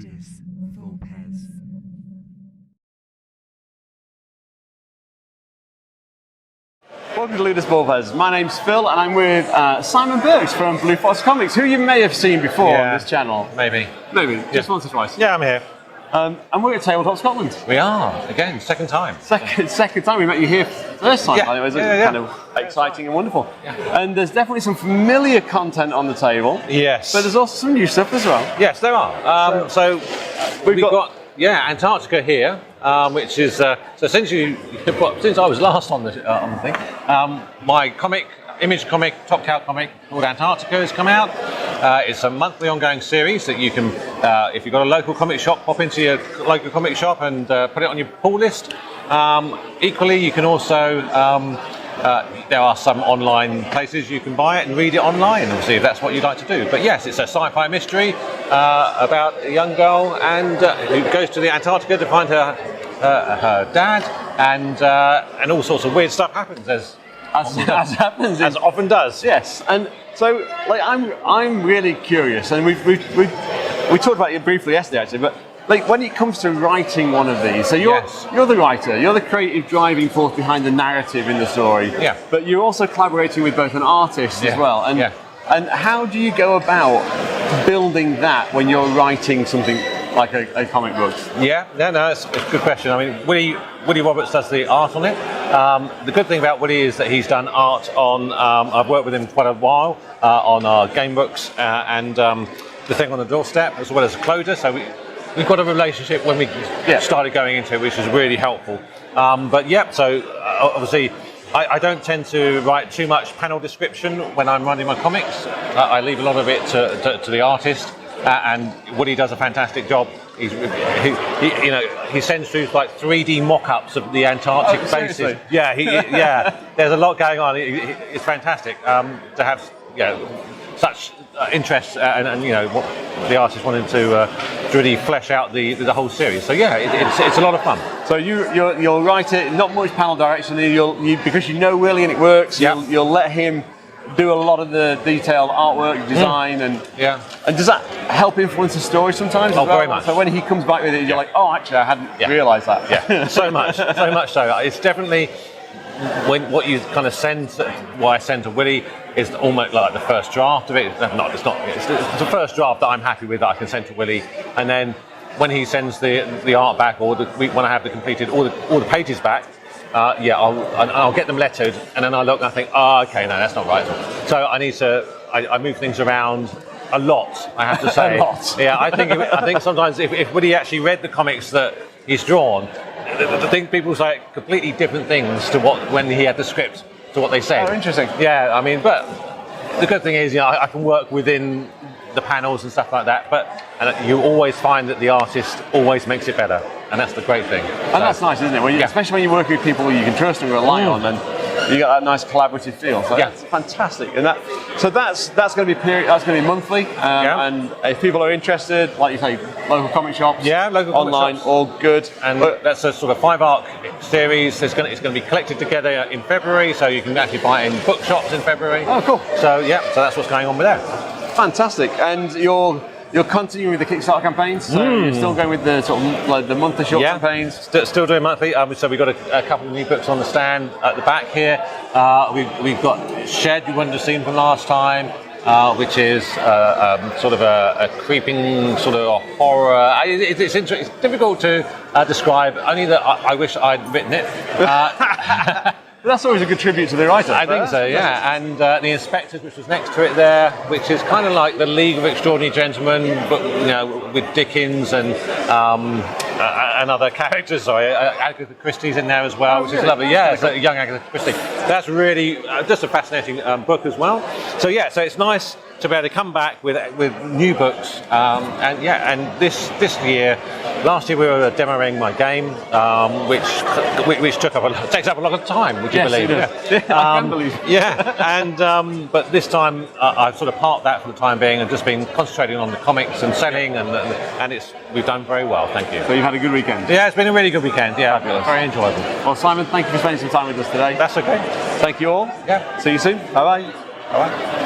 Leaders for Pez. Welcome to Leaders for Pez. My name's Phil and I'm with Simon Birks from Blue Fox Comics, who you may have seen before on this channel. Maybe, just once or twice. Yeah, I'm here. And we're at Tabletop Scotland. We are, again, second time. Second time. We met you here first time, by the way. It was kind of exciting and wonderful. Yeah. And there's definitely some familiar content on the table. Yes. But there's also some new stuff as well. Yes, there are. So we've got Antarctica here, which is so essentially since I was last on the thing, my image comic, top cow comic called Antarctica has come out. It's a monthly ongoing series that you can, if you've got a local comic shop, pop into your local comic shop and put it on your pull list. Equally, you can also, there are some online places you can buy it and read it online, obviously, if that's what you'd like to do. But yes, it's a sci-fi mystery about a young girl and who goes to the Antarctica to find her dad, and all sorts of weird stuff happens as often does. Yes, and so like I'm really curious, and we talked about it briefly yesterday actually, but like when it comes to writing one of these, so you're the writer, you're the creative driving force behind the narrative in the story. Yeah. But you're also collaborating with both an artist as well, and how do you go about building that when you're writing something like a comic book? It's a good question. I mean, Willie Roberts does the art on it. The good thing about Willie is that he's done art on, I've worked with him quite a while on our game books and The Thing on the Doorstep, as well as Cloder, so we've got a relationship when we started going into it, which is really helpful. So obviously I don't tend to write too much panel description when I'm writing my comics. I leave a lot of it to the artist. And Woody does a fantastic job. He sends through like 3D mock-ups of the Antarctic bases. There's a lot going on. It's fantastic to have such interest and what the artist wanted to really flesh out the whole series. So it's a lot of fun. So you'll write it, not much panel direction. Because you know Willie and it works. You'll let him do a lot of the detailed artwork, design, and does that help influence the story sometimes? Oh, very much. So when he comes back with it, you're like, oh, actually, I hadn't realised that. Yeah, so much so. It's definitely what you kind of send. What I send to Willie is almost like the first draft of it. It's the first draft that I'm happy with that I can send to Willie, and then when he sends the art back, or when I have completed all the pages back. I'll get them lettered, and then I look and I think, okay, no, that's not right. So I move things around a lot, I have to say. A lot. Yeah, I think sometimes if Woody actually read the comics that he's drawn, I think people say completely different things to when he had the script to what they said. Oh, interesting. Yeah, I mean, but the good thing is, I can work within the panels and stuff like that, and you always find that the artist always makes it better, and that's the great thing. And that's nice, isn't it? Especially when you work with people you can trust and rely on, and you get that nice collaborative feel. So that's fantastic. And that's going to be monthly. And if people are interested, like you say, local comic shops, local online, shops. all good. And that's a sort of 5-arc series. It's going to be collected together in February, so you can actually buy it in bookshops in February. Oh, cool. So so that's what's going on with that. Fantastic. And you're continuing with the Kickstarter campaigns, so you're still going with the sort of like the monthly short campaigns. Still doing monthly. So we've got a couple of new books on the stand at the back here. We've got Shed, you wouldn't have seen from last time, which is sort of a creeping sort of a horror. It's difficult to describe. Only that I wish I'd written it. That's always a good tribute to the writer. I think so, yeah. And The Inspectors, which was next to it there, which is kind of like the League of Extraordinary Gentlemen, but with Dickens and other characters. Sorry, Agatha Christie's in there as well, which is lovely. Yeah, it's a young Agatha Christie. That's really just a fascinating book as well. So so it's nice to be able to come back with new books, and this year, last year we were demoing my game, which takes up a lot of time. Would you believe? I can believe. But this time I've sort of parked that for the time being and just been concentrating on the comics and selling, and we've done very well. Thank you. So you've had a good weekend. Yeah, it's been a really good weekend. Yeah, fabulous. Very enjoyable. Well, Simon, thank you for spending some time with us today. That's okay. Thank you all. Yeah. See you soon. Bye bye. All right.